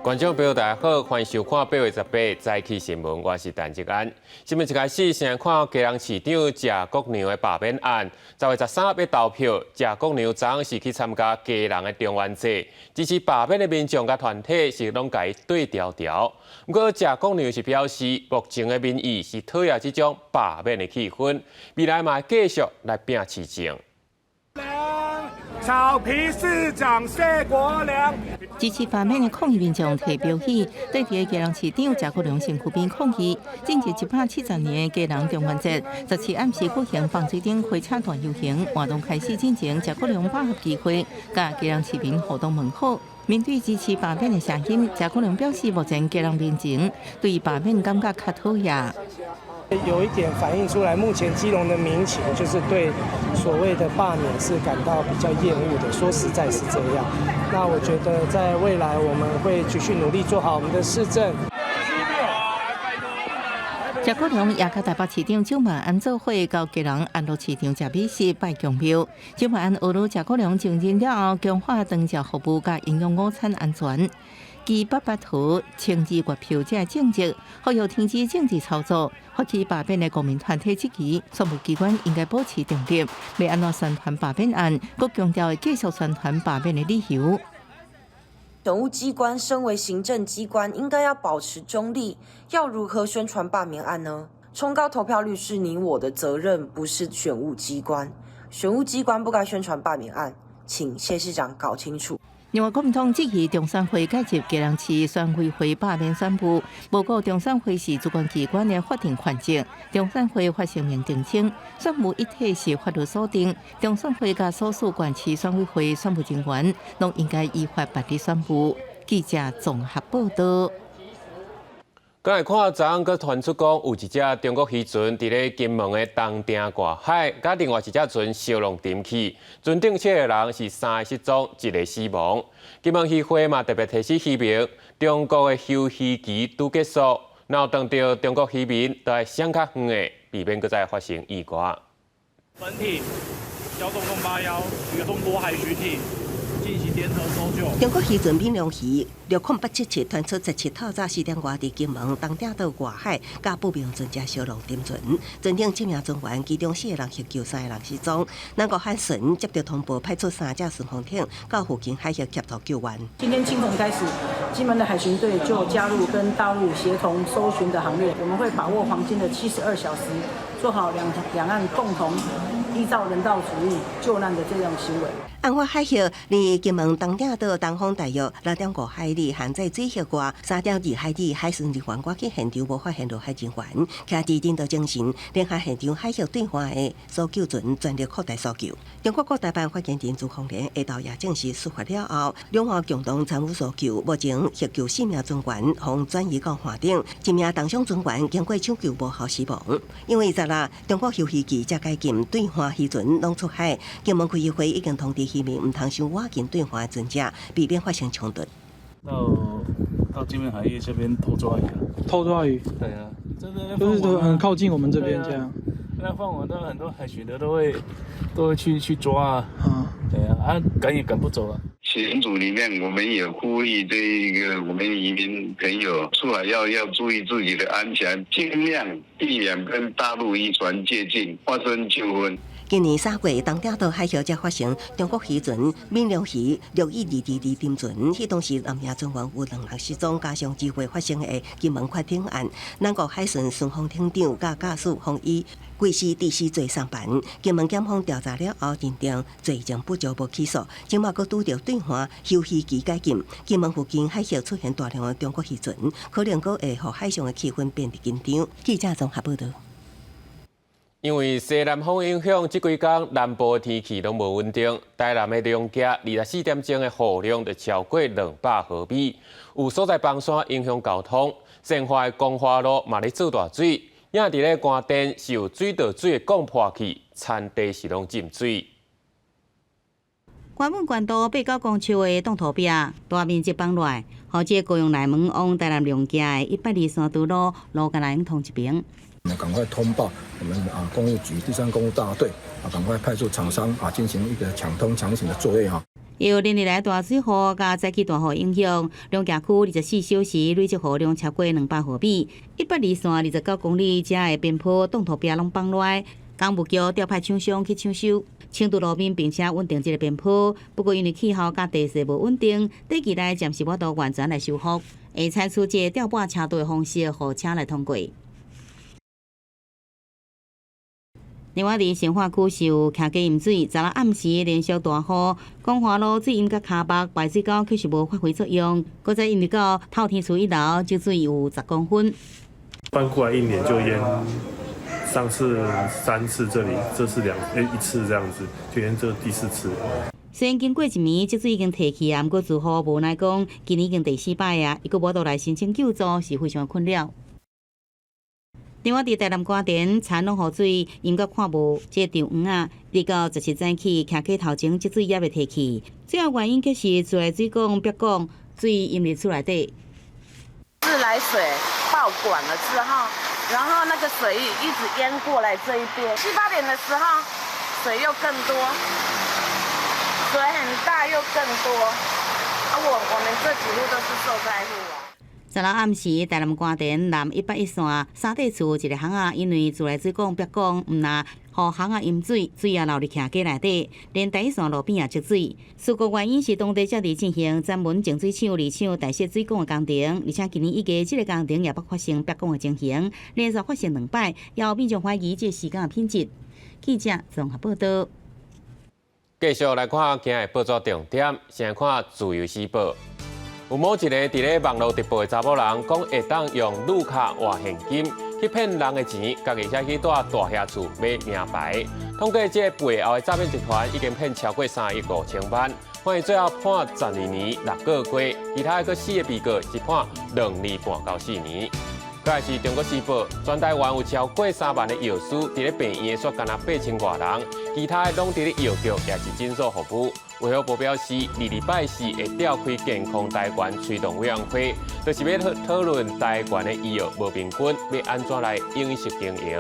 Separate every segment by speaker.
Speaker 1: 观众朋友大家好，欢迎收看8月18早起新闻，我是陈志安。新闻一开始，先看基隆市长谢国良的罢免案。10月13日要投票，谢国良昨昏是去参加基隆的中元节，支持罢免的民众甲团体是拢甲伊对调调。不过谢国良是表示，目前的民意是讨厌这种罢免的气氛，未来嘛继续来拼市政。
Speaker 2: 草皮市长谢国良
Speaker 3: 支持罢免的抗议民众提标语，对伫基隆市长谢国良身躯边抗议。正值170年的基隆中元节，17暗时举行放水顶开车大游行，活动开始进前，谢国良把握机会，甲基隆市民互动问好。面对支持罢免的声音，谢国良表示，目前基隆民情对罢免感觉较讨厌。
Speaker 4: 有一点反映出来，目前基隆的民情就是对所谓的罢免是感到比较厌恶的。说实在是这样。那我觉得在未来我们会继续努力做好我们的市政。
Speaker 3: 谢国良也甲台北市长蒋万安做伙到基隆安乐市场吃美食拜供庙。蒋万安学了谢国良上任了后，强化长照服务甲营养午餐安全。基800图清治月票这政绩，呼吁停止政治操作，发起罢免的国民团体质疑，宣务机关应该保持中立，要安怎宣传罢免案，佮强调会继续宣传罢免的理由。
Speaker 5: 选务机关身为行政机关，应该要保持中立，要如何宣传罢免案呢？冲高投票率是你我的责任，不是选务机关。选务机关不该宣传罢免案，请谢市长搞清楚。
Speaker 3: 另外，国民党质疑中选会介入基隆市选委会罢免宣布，报告中选会是主管机关的法定权责。中选会发声明澄清，选务一体是法律所定，中选会甲所属县市选委会选务人员，拢应该依法办理选务。记者综合报道。
Speaker 1: 刚才看昨昏佮传出讲，有一只中国渔船伫咧金门的东丁外海，甲另外一只船烧拢沉去，船顶7个人是3个失踪，1个死亡。金门渔会嘛特别提醒渔民，中国的休渔期拄结束，然后当到中国渔民都要想较远的，避免佮再发生意外。
Speaker 6: 本体小总共8幺与中国海巡体进行联合搜救。
Speaker 7: 中国渔船闽良鱼6087传出17透早4点外伫金门东顶岛外海，甲不明船只烧龙沉船，船顶7名船员，其中4个人获救，3个人失踪。南国海巡接到通报，派出3架顺风艇到附近海域协助救援。
Speaker 8: 今天清晨开始，金门的海巡队就加入跟大陆协同搜寻的行列，我们会把握黄金的72小时，做好两岸共同依照人道主义救难的这种行为。
Speaker 7: 案发海域离金门东顶岛东方大约6.5海里，限制水域外3.2海里。海巡人员赶去现场，无发现落海人员，徛伫人道精神，联合现场海域对岸的搜救船全力扩大搜救。中国国台办发言人朱凤莲下昼也证实，事发了后，两岸共同参与搜救，目前获救4名船员，互转移到岸顶，1名同乡船员经过抢救无效死亡。因为10日中国休渔期才解禁，对岸渔船拢出海，金门区议会已经通知渔民唔通伤挖近对岸的船只，避免发生冲突。
Speaker 6: 到金门海域这边偷抓鱼啊！
Speaker 9: 偷抓鱼？
Speaker 6: 对啊，真的
Speaker 9: 就是都很靠近我们这边这样。
Speaker 6: 那放网都很多海巡的都会去抓啊。对啊，赶也赶不走啊。
Speaker 10: 群组里面，我们也呼吁这一个我们移民朋友出来要注意自己的安全，尽量避免跟大陆渔船接近，发生纠纷。
Speaker 7: 今年3月，东顶岛海峡才发生中国渔船闽良鱼6122沉船，迄当时男名船员有2人失踪，加上机会发生的金门快艇案，南国海巡顺风艇长甲驾驶方以贵司致死罪上班。金门检方调查了后认定罪证不足，无起诉。今麦佫拄到对岸休渔期解禁，金门附近海峡出现大量的中国渔船，可能佫会互海上的气氛变得紧张。记者综合报道。
Speaker 1: 因为西南风影响，这几天南部的天气拢无稳定。台南的龙甲24点钟的雨量就超过200毫米，有所在崩山影响交通。新化的光华路嘛咧做大水，也伫咧关店是有水道水的管破去，田地是拢浸水。
Speaker 11: 关门关道八角公树的挡土壁大面积崩落，好这高雄内门往台南龙甲的123道路路甲来通一边。
Speaker 12: 赶快通报我们公务局第3公务大队赶快派出厂商进行一个抢通强行的作业
Speaker 11: 由连日来大水雨加早起大雨影响，龙崎区24小时累积雨量超过200毫米，102线29公里遮的边坡挡土壁拢放落来，港务局调派厂商去抢修。清除路面并且稳定这个边坡，不过因为气候甲地势无稳定，短期内暂时无法完全来修复，会采取一个吊把车道的方式，互车来通过。另外，伫成化区是有徛过淹水，昨日暗时连续大雨，光华路水淹甲骹目排水沟确实无发挥作用，搁再因为到透天厝1楼积水有10公分。
Speaker 13: 搬过来1年就淹。上次3次这里，这次1次这样子，今天这第4次。
Speaker 11: 虽然经过1年，积水已经退去啊，不过住户无奈讲，今年已经第4摆啊，伊阁无倒来申请救助，是非常困扰。另外，伫台南瓜田田拢雨水，因阁看无这场黄啊，直到17早起，徛溪头前积水也未退去，主要原因就是自来水管壁管水淹入厝内底。
Speaker 14: 自来水爆管了之后。然后那个水一直淹过来这一边，7、8点的时候，水又更多，水很大又更多，我们这几户都是受灾户啊。
Speaker 11: 昨日暗时，台南瓜田南181线三地厝一个巷仔，因为自来水管壁管唔拿，互巷仔淹水，水也流入徛街内底，连第一线路边也积水。事故原因是当地正伫进行专门净水厂、二厂代谢水管的工程，而且今年以加这个工程也捌发生壁管的情形，连续发生2摆，也有民众怀疑这施工的品质。记者综合报道。
Speaker 1: 继续来看今日报纸重点，先看自由时报。有某一个伫咧网络直播的查某人，讲会当用绿卡换现金去骗人的钱，家己才去住大厦厝买名牌。通过这背后的诈骗集团，已经骗超过3亿5千万。法院最后判12年6个月，其他个4个被告是判2年半到4年。再来是中国时报，全台湾有超过3万的药师伫咧病院的，煞干那8千多人，其他的拢伫咧药局也是诊所服务。卫生部表示，2礼拜4会召开健康台湾推动委员会，就是要讨论台湾的医药无病菌要安怎来永续经营。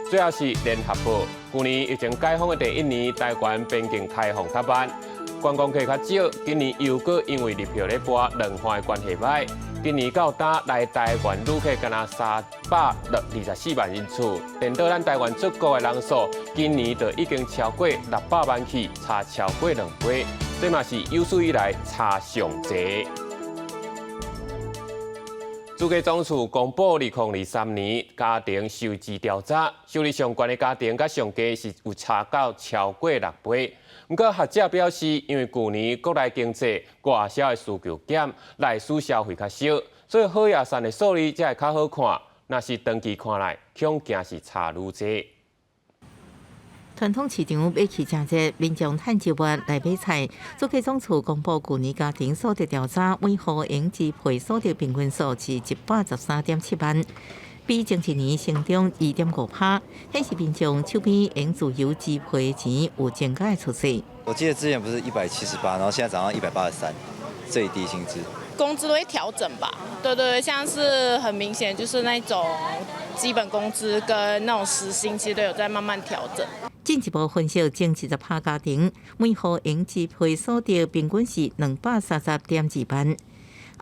Speaker 1: 最后是联合报，去年疫情解封的第1年，台湾边境开放较慢，观光客较少。今年又搁因为入票咧播两岸的关系歹。今年到今来台湾旅客敢若324万人次，连到咱台湾出国的人数，今年就已经超过600万起，差超过2倍，这嘛是有史以来差上侪。主计总处公布2023年家庭收支调查，收入上悬的家庭甲上家是有差到超过6倍。不过学者表示，因为去年国内经济外销的需求减，内需消费较少，所以好野产的数字才会较好看。若是长期看来，恐惊是差愈侪。
Speaker 3: 传统市场买起正热，民众趁节月来买菜。主计总处公布去年家庭所得调查，每户应支配所得平均数是113.7万，比前一年成长2.5%，显示民众手边应自由支配的钱有增加的趋势。
Speaker 15: 我记得之前不是178，然后现在涨到183，最低薪资。
Speaker 16: 工资都会调整吧？对，像是很明显就是那种基本工资跟那种时薪，其实都有在慢慢调整。
Speaker 3: 进一步分析，前70%家庭每户应支配所得平均是230.2万，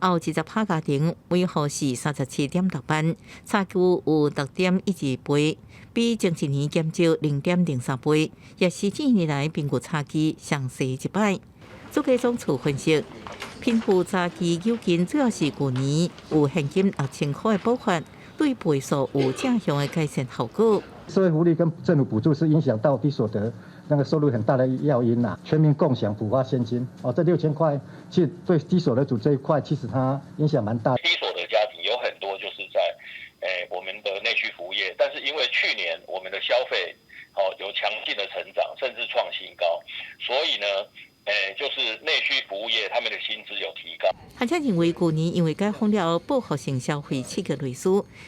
Speaker 3: 后70%家庭每户是37.6万，差距有6.12倍，比前一年减少0.03倍，也是这年来贫富差距上细一摆。主计总处分析，贫富差距究竟主要是去年有现金6000块的补发，对倍数有正向的改善效果。
Speaker 12: 社会福利跟政府补助是影响到低所得那个收入很大的要因呐。全民共享普发现金这6000块，其实对低所得族这一块，其实它影响蛮大。
Speaker 17: 低所得家庭有很多就是在我们的内需服务业，但是因为去年我们的消费有强劲的成长，甚至创新高，所以呢。就是内需服务业，他们的薪资有提高。
Speaker 3: 学者认为，去年因为解封了报复性消费刺激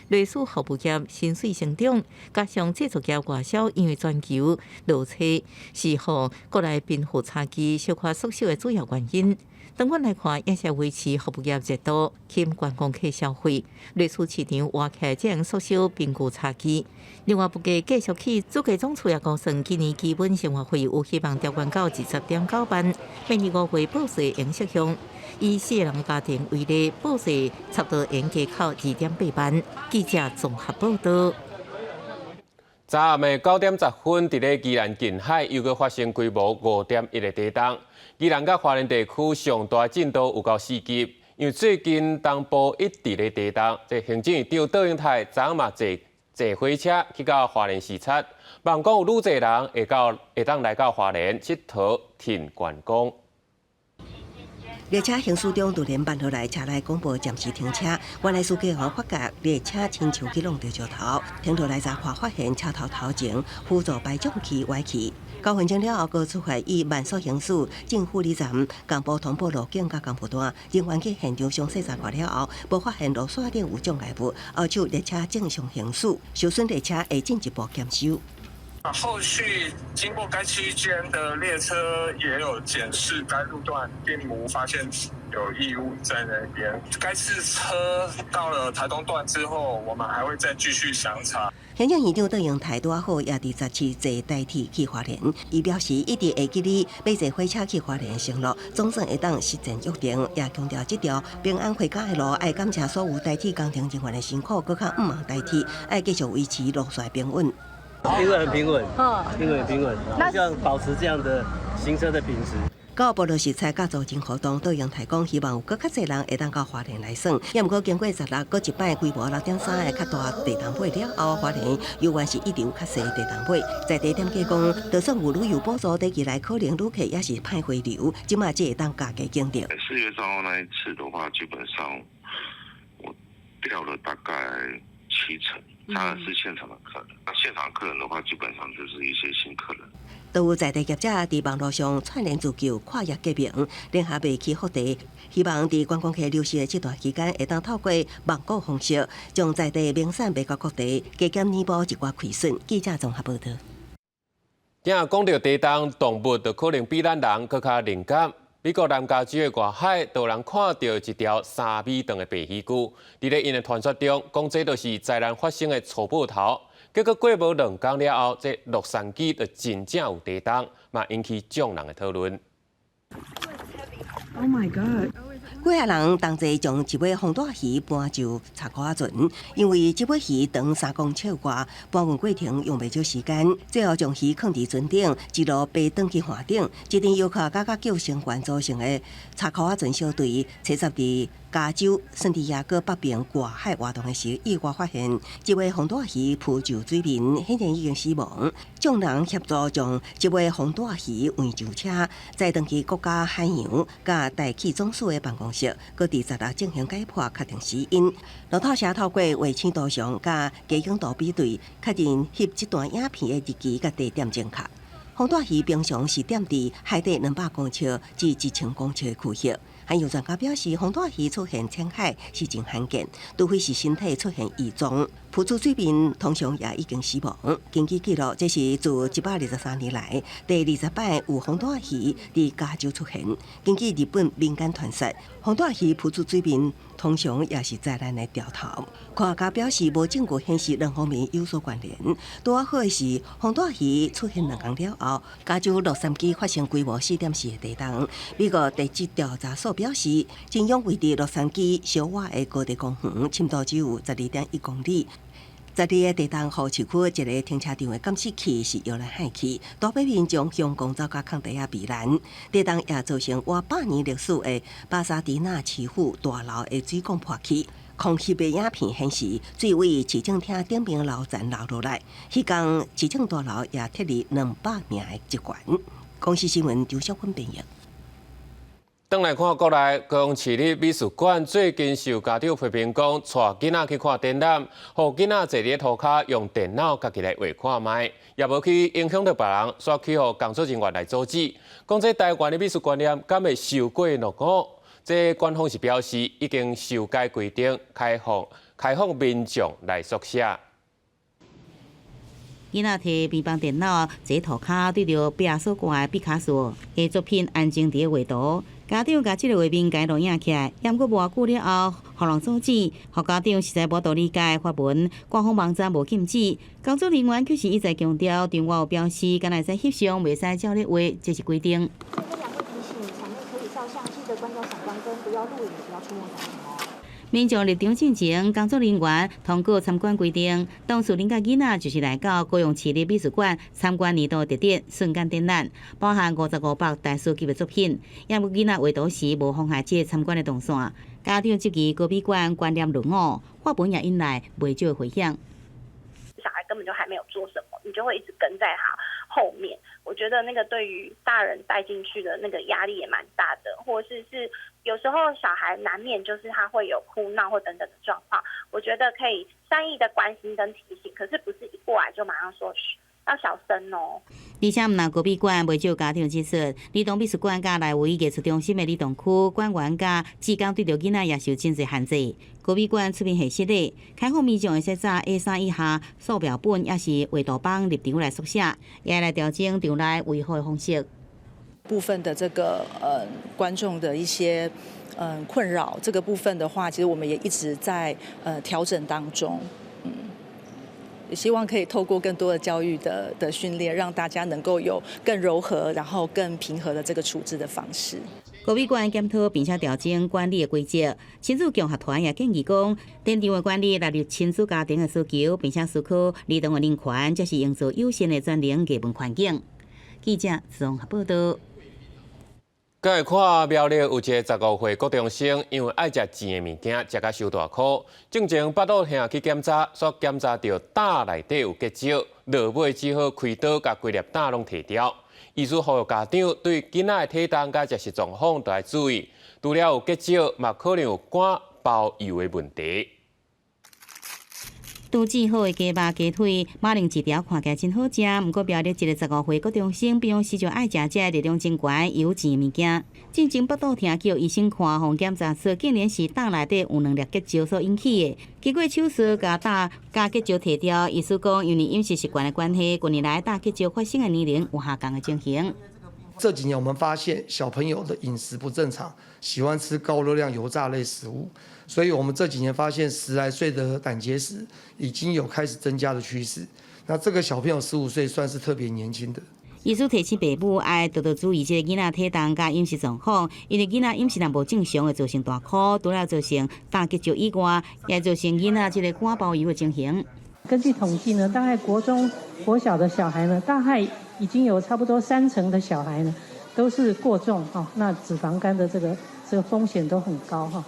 Speaker 3: 内需服务业薪水成长，加上制造业外销因为全球落车，是互国内贫富差距小可缩小的主要原因。当阮来看，也是维持服务业热度，吸引观光客消费。类似市场活起来，才能缩小贫富差距。另外，不计继续起，主计总处也估算，今年基本生活费有希望调悬到20.9万，明年5月报税应适用。以4个人家庭为例，报税差不多应加扣2.8万。记者综合报道。
Speaker 1: 昨暗的9点10分，伫咧宜兰近海又搁发生规模5.1个地震。宜兰甲花莲地区上大震度有到4级，因为最近东部一直咧地震。这行政院长杜英泰昨暗嘛坐火车去到花莲视察，望讲有愈侪人会当来到花莲佚佗、听观光。
Speaker 7: 列车行驶中突然慢落来，车内广播暂时停车。原来司机后发觉列车亲像去弄到石头，停落来才发现车头前辅助排障器歪去。9分钟了后，各出发以慢速行驶进护理站，公布通报路径甲公布单。人员去现场详细查看了后，无发现路线顶有障碍物，要求列车正常行驶，受损列车会进一步检修。
Speaker 2: 后续经过该区间的列车也有检视该路段，并无发现有异物在那边。该次车到了台东段之后，我们还会再继续详查。
Speaker 7: 行政院长杜英泰拄好也伫17坐代替去花莲，伊表示一直会记你要坐火车去花莲的承诺，总算会当实践约定，也强调这条平安回家的路，爱感谢所有代替工程人员的辛苦，搁较毋茫代替，爱继续维持路线平稳。
Speaker 18: 因为很平稳，平稳，希望保持这样的行车的品质。
Speaker 7: 到部落实采甲组织活动，杜英泰讲希望有更较侪人会当到花莲来耍。也毋过经过16个一摆规模6.3个较大地动尾了后，花莲犹原是一直有较细地动尾。在地点计讲，就算有旅游补助，短期来可能旅客也是派回流，即马才会当加价经营。
Speaker 10: 4月3号那一次的话，基本上我掉了大概70%。当然是现场的客人，那现场客人的话，基本上就是一些新客人。
Speaker 7: 都有在地业者伫网络上串联自救、跨越革命，联合卖起福地，希望伫观光客流失的这段期间，会当透过网购方式，将在地名产卖到各地，加减弥补一寡亏损。记者综合报道。
Speaker 1: 今讲到地动，动物就可能比咱人更加敏感。美国南加州的外海，就有人看到一条3米长的白鱼骨。伫咧因的传说中，讲这就是灾难发生的草布头。结果过无2天了后，这洛杉矶就真正有地动，嘛引起众人的讨论。
Speaker 7: Oh my god！ 几下人同齐将一尾红大鱼搬就茶库仔船，因为这尾鱼长3公尺外，搬运过程用袂少时间，最后将鱼放伫船顶，一路爬登去岸顶。一阵游客甲救生员组成的茶库仔船小队，测试伫加州圣地亚哥北边外海活动的时，意外发现这尾红大鱼扑就水面，显然已经死亡。众人协助将这尾红大鱼运上车，再登去国家海洋甲大气总署的办公室，搁伫16进行解剖，确定死因。路透社透过卫星图像甲街景图比对，确定翕这段影片的日期甲地点正确。红大鱼平常是踮伫海底200公尺至1000公尺的区域。海洋专家表示，红大鱼出现浅海是真罕见，除非是身体出现异状。浮出水面通常也已经死亡。根据记录，这是自123年来第20摆有红大鱼伫加州出现。根据日本民间传说，红大鱼浮出水面通常也是灾难的兆头。科学家表示，无证据显示两方面有所关联。拄好的是，红大鱼出现2天了后，加州洛杉矶发生规模4.4的地动。美国地质调查所表示，真涌位伫洛杉矶小瓦的高地公园，深度只有12.1公里。12个地动后市区一个停车场的监视器是摇来喊去，大北面将向公走甲空地啊避难。地动也造成逾100年历史的巴萨迪纳市府大楼的水管破去。空翕的影片显示，水位市政厅顶边楼层流落来。迄天市政大楼也撤离200名的职员。公司新闻周小坤编译。
Speaker 1: 转来看国内高雄市立美术馆最近受家长批评讲，带囡仔去看展览，互囡仔坐伫涂骹用电脑家己来画看卖，也无去影响到别人，煞去互工作人员来阻止。讲这台湾的美术观念敢会受过落伍？这官方是表示已经修改规定，开放民众来书写。
Speaker 11: 囡仔摕平板电脑坐涂骹对着壁所挂的毕卡索的作品安静伫画图。家长甲即个画面解录影起来，也毋过无偌久了后，互人阻止，互家长实在无道理解发文，官方网站无禁止。工作人员却是一再强调，场外有标示，敢若在翕相，袂使照例话，这是规定。
Speaker 19: 这边两位提醒，场内可以照相，记得关掉闪光灯，不要录影，不要出没场哦。
Speaker 11: 民众入场进前，工作人员通过参观规定，当事人甲囡仔就是来到高雄市立美术馆参观年度特展瞬间展览，包含55幅大师级的作品。也有囡仔画图时无妨害这参观的动线。家长质疑高美馆观念落伍，发文也引来袂少回响。
Speaker 20: 小孩根本就还没有做什么，你就会一直跟在他后面。我觉得那个对于大人带进去的那个压力也蛮大的，或者是有时候小孩难免就是他会有哭闹或等等的状况，我觉得可以善意的关心跟提醒，可是不是一过来就马上说要小声哦。
Speaker 11: 而且，毋但高美馆袂少家长指出，儿童美术馆甲内围艺术中心的儿童区馆员甲志工对着囡仔也受真侪限制。高美馆出面系室内，开放民众会使找 A3 以下素描本，也是画图板入场来书写，也来调整场内维护的方式。
Speaker 21: 部分的这个观众的一些困扰，这个部分的话，其实我们也一直在调整当中。也希望可以透过更多的教育的训练，让大家能够有更柔和，然后更平和的这个处置的方式。
Speaker 11: 高美馆检讨并且调整管理的规则，亲子共学团也建议讲，展场的管理纳入亲子家庭的需求，并且思考儿童的人权，这是营造友善的专营艺文环境。记者综合报道。
Speaker 1: 刚会看苗栗有一个15岁高中生，因为爱食甜的物件，食甲受大苦。正前8路兄去检查，所检查到胆内底有结石，落尾只好开刀，甲规粒胆拢摕掉。医师呼吁家长对囡仔的体重甲食食状况都要注意，除了有结石，嘛可能有肝包油的问题。
Speaker 11: 杜制好的鸡肉、鸡腿、马铃一条看起来真好食，不过苗栗一个15岁高中生平时就爱食这热量真悬、油脂的物件。进前8度厅叫医生看，互检查出竟然是胆内底有2粒结石所引起的。经过手术甲胆加结石摕掉，医师讲，因为饮食习惯的关系，近年来胆结石发生的年龄有下降的情形。
Speaker 22: 这几年我们发现小朋友的饮食不正常，喜欢吃高热量油炸类食物，所以我们这几年发现10来岁的胆结石已经有开始增加的趋势。那这个小朋友15岁算是特别年轻的。
Speaker 11: 医师提醒父母爱多多注意这个囡仔体重甲饮食状况，因为囡仔饮食若无正常，会造成大苦，除了造成胆结石以外，也造成囡仔这个肝包油的情形。
Speaker 23: 根据统计呢，大概国中、国小的小孩呢，大概已经有差不多30%的小孩呢，都是过重那脂肪肝的这个风险都很高哈。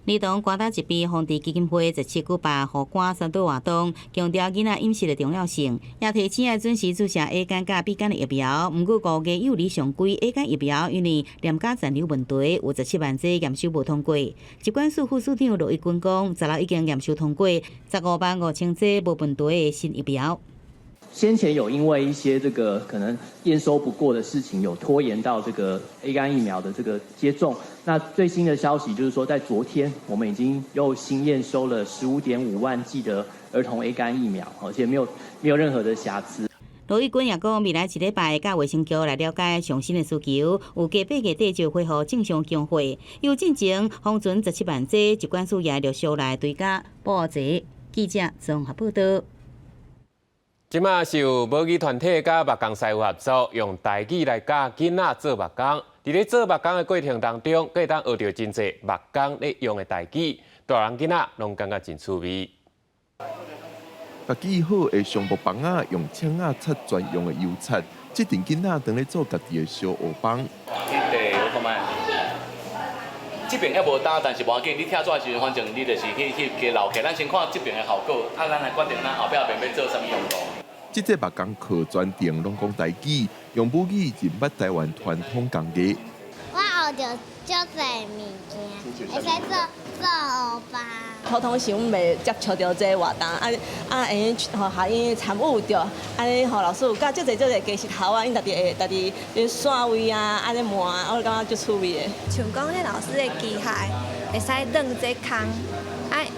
Speaker 11: 儿童肝胆疾病防治基金会17举办护肝宣导活动，强调囡仔饮食的重要性，也提醒要准时注射 A 肝甲 B 肝的疫苗。不过5月有理上规 A 肝疫苗因为廉价残留问题，有17万剂验收无通过。疾管署副署长罗一军讲，10楼已经验收通过，15万5千剂无问题的新疫苗。
Speaker 24: 先前有因为一些这个可能验收不过的事情，有拖延到这个 A 肝疫苗的这个接种。那最新的消息就是说，在昨天我们已经又新验收了15.5万剂的儿童 A 肝疫苗，而且没有任何的瑕疵。
Speaker 11: 罗义军也讲，未来1礼拜甲卫生局来了解上新的需求，有加8月底就恢复正常经费。有进前封存17万剂，疾管署也陆续来追加补齐。记者综合报道。
Speaker 1: 即马是有母语团体甲目共师傅合作，用台语来教囡仔做目共。伫咧做目共的过程当中，可以当学到真侪目共咧用的台语，大人囡仔拢感觉真趣味。
Speaker 25: 家己好的橡木棒啊，用枪啊擦专用的油擦，即阵囡仔当咧做家己的小学棒。
Speaker 26: 我看卖，这边还无打，但是无要紧，你拆纸的时阵，反正你就是去加留起，咱先看这边的效果，咱来决定咱后壁边要做啥物用途。
Speaker 25: 即个目共课专定拢讲台语，用母语认捌台湾传统工艺。
Speaker 27: 我学着足侪物件，会使做乌巴。
Speaker 28: 普通时，阮袂接触到这活动，安尼互下因参与着，安尼互老师有教足侪家石头啊，因家己线位啊，安尼磨，我感觉足趣味的。
Speaker 29: 像讲迄老师的机械，会使转这空，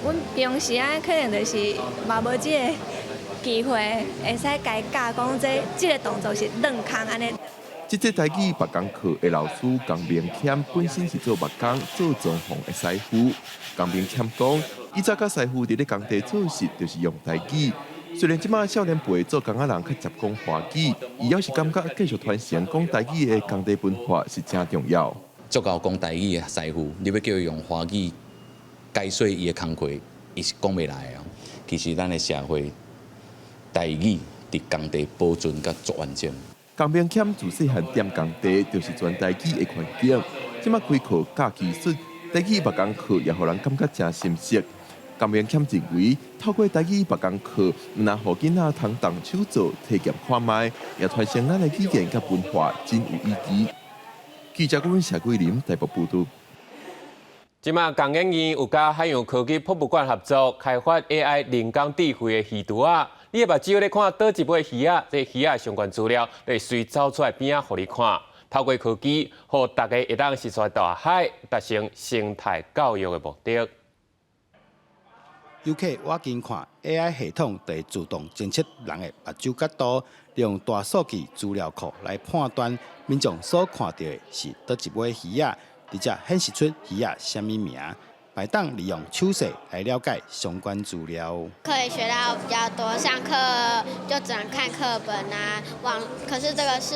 Speaker 29: 阮平时可能就是嘛无这个机会，会使家教讲这个动作是转空安尼。
Speaker 25: 这节台语木工课的老师江明谦本身是做木工、做装潢的师傅。江明谦讲，以前甲师傅伫咧工地做事，就是用台语。虽然即马少年辈做工仔人较接讲华语，伊还是感觉继续传承讲台语的工地文化是真重要。
Speaker 4: 足够讲台语的师傅，你要叫伊用华语解说伊的工课，伊是讲袂来啊。其实咱的社会台语伫工地保存甲足完整。
Speaker 25: 江明谦自细汉踮工地，就是全台语的环境。即马开课教技术，台语木工课也互人感觉真深刻。江明谦认为，透过台语木工课，毋但互囡仔通动手做、体验看卖，也传承咱的语言甲文化，真有意义。记者阮谢桂林台北报道。
Speaker 1: 即马工研院有甲海洋科技博物馆合作开发 AI 人工智慧的鱼图啊！你的目睭咧看倒一尾鱼啊，这鱼啊相关资料会随走出来边啊，互你看。透过科技，互大家会当识出大海，达成生态教育的目的。
Speaker 5: 游客我近看 AI 系统会自动侦测人的目睭角度，利用大数据资料库来判断民众所看到的是倒一尾鱼啊，直接显示出鱼啊什么名，摆当利用手势来了解相关资料。
Speaker 27: 可以学到比较多，上课就只能看课本啊，可是这个是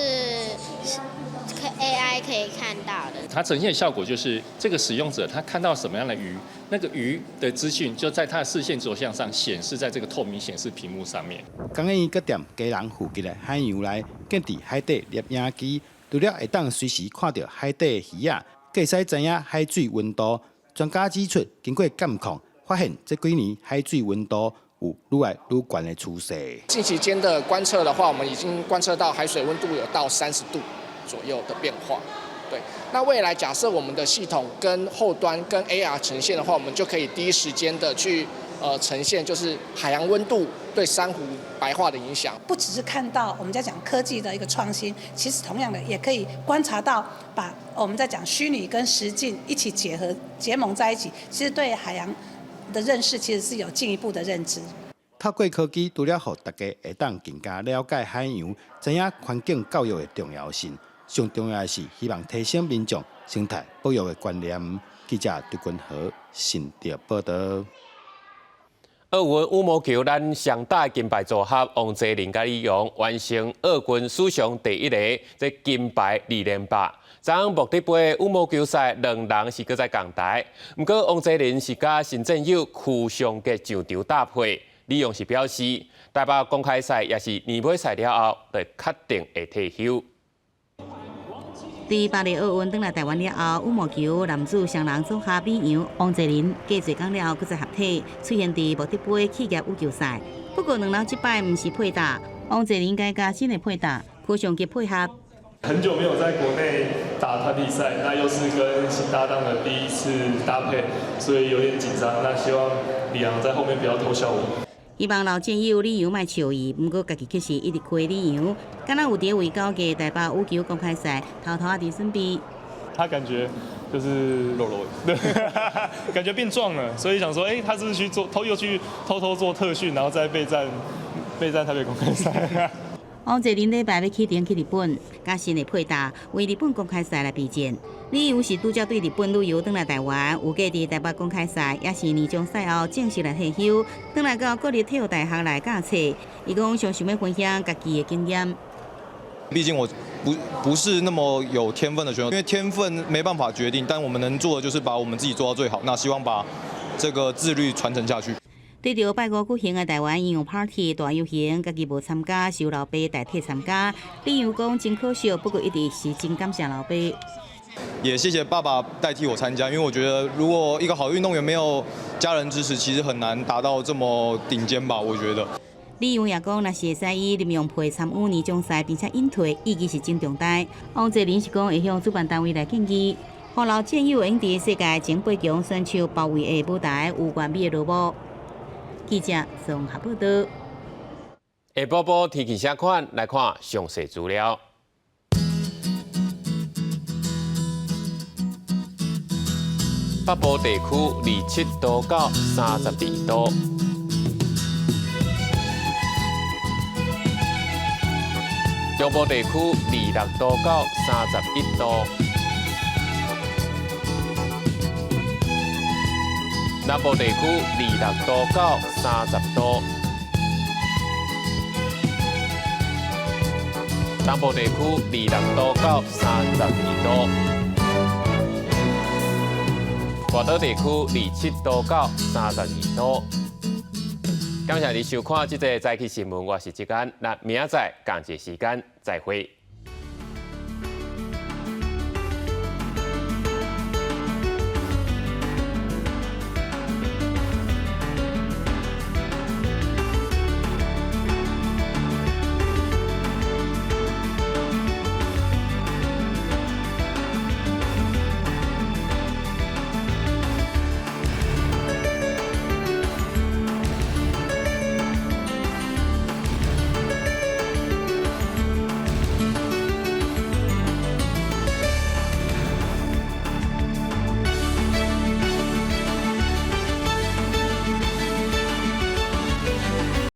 Speaker 27: AI 可以看到的。
Speaker 6: 它呈现的效果就是这个使用者他看到什么样的鱼，那个鱼的资讯就在他的视线轴向上显示在这个透明显示屏幕上面。
Speaker 5: 工研院搁踮基隆附近的海洋内建置海底摄影机，除了会当随时看到海底的鱼啊，更使知影海水温度。专家指出，经过监控，发现这几年海水温度有愈来愈高的趋势。
Speaker 8: 近期间的观测的话，我们已经观测到海水温度有到30度左右的变化。对，那未来假设我们的系统跟后端跟 AR 呈现的话，我们就可以第一时间的去呈现，就是海洋温度对珊瑚白化的影响。
Speaker 9: 不只是看到我们在讲科技的一个创新，其实同样的也可以观察到，把我们在讲虚拟跟实境一起结盟在一起，其实对海洋的认识其实是有进一步的认知。
Speaker 5: 透过科技，除了让大家会当更加了解海洋，知影环境教育的重要性。上重要的是，希望提升民众生态保育的观念。记者杜君和新竹报道。
Speaker 1: 奥运羽毛球咱上大金牌组合王泽林甲李勇完成奥运史上第一个这金牌2连霸。昨目的杯羽毛球赛2人是搁在港台，不过王泽林是甲新战友屈尚杰上场搭配，李勇是表示台北公开赛也是年尾赛了后，就确定会退休。
Speaker 11: 第巴黎奥运返来台湾了后，羽毛球男子双人组合美洋王泽林过侪工了后，搁再合体出现伫目的杯企业羽球赛。不过两人这摆毋是配搭，王泽林加新的配搭，屈尚杰配合。
Speaker 13: 很久没有在国内打团体赛，那又是跟新搭档的第一次搭配，所以有点紧张。那希望李阳在后面不要偷笑我。
Speaker 11: 希望老战友李阳莫笑伊，不过家己其实一直亏李阳。敢若有伫为9届台北羽球公开赛偷偷伫身边。
Speaker 13: 他感觉就是肉肉，对，感觉变壮了，所以想说，他是不是去又去偷偷做特训，然后再备战台北公开赛。
Speaker 11: 王泽林礼拜要启程去日本，甲新的配搭为日本公开赛来备战。李阳是拄则对日本旅游返来台湾，有过伫台北公开赛，也是年终赛后正式来退休，返来到国立体育大学来教册。伊讲想要分享家己的经验。
Speaker 14: 毕竟我不是那么有天分的选手，因为天分没办法决定，但我们能做的就是把我们自己做到最好。那希望把这个自律传承下去。
Speaker 11: 对着拜五举行的台湾应用 Party 大游行，家己无参加，受老爸代替参加。李阳讲真可惜，不过一直是真感谢老爸。
Speaker 14: 也谢谢爸爸代替我参加，因为我觉得如果一个好运动员没有家人支持，其实很难达到这么顶尖吧。我觉得。
Speaker 11: 李阳也讲，若是会使以任用配参与年终赛，并且引退，意义是真重大。王泽林是讲会向主办单位来建议，让老战友用伫世界前8强选手包围的舞台有完美的落幕。记者综合报道。
Speaker 1: 下播报天气情况来看详细资料。北部地区27度到32度。中部地区26度到31度，南部地区26度到30度，东部地区26度到32度，外岛地区27度到32度。感谢你收看这个早起新闻，我是志刚，那明仔载同一时间再会。